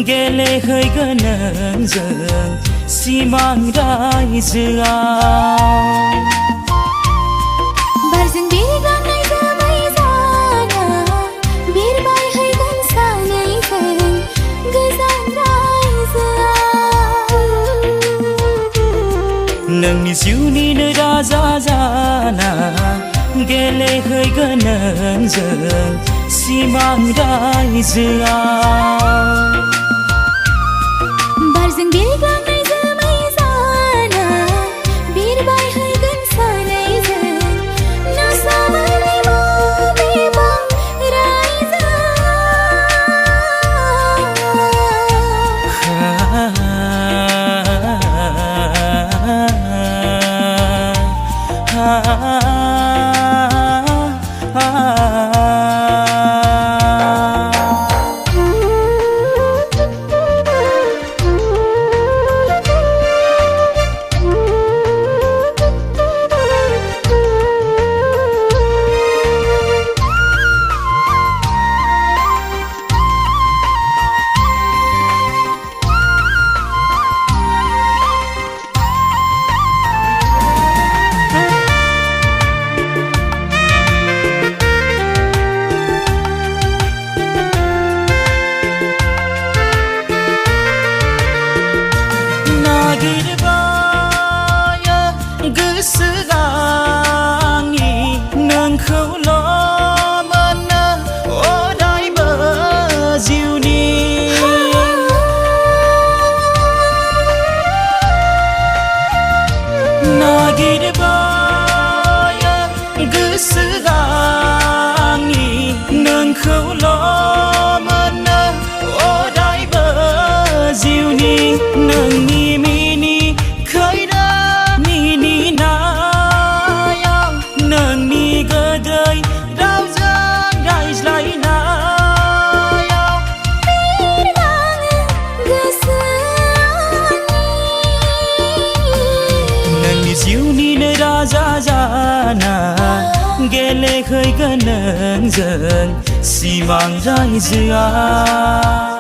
गेलेहैगोन नोंजों सिमां रायजोआव बारजों बिरग्लांनाय जोमै जाना बिरबायहैगोन सानैजों गोजान रायजोआव नोंनि जिउनिनो राजा जाना गेलेहैगोन नोंजों सिमां रायजोआव बारजों बिरग्लांनाय जोमै जाना बिरबायहैगोन सानैजों नसाबाय बबेबा गोसोआंनि नोंखौल' मोनो अरायबो जिउनि नागिरबाय गोसोआंनि नोंखौल' मोनो अरायबो जिउनि नोंनि जिउनिनो राजा जाना गेलेहैगोन नोंजों सिमां रायजोआव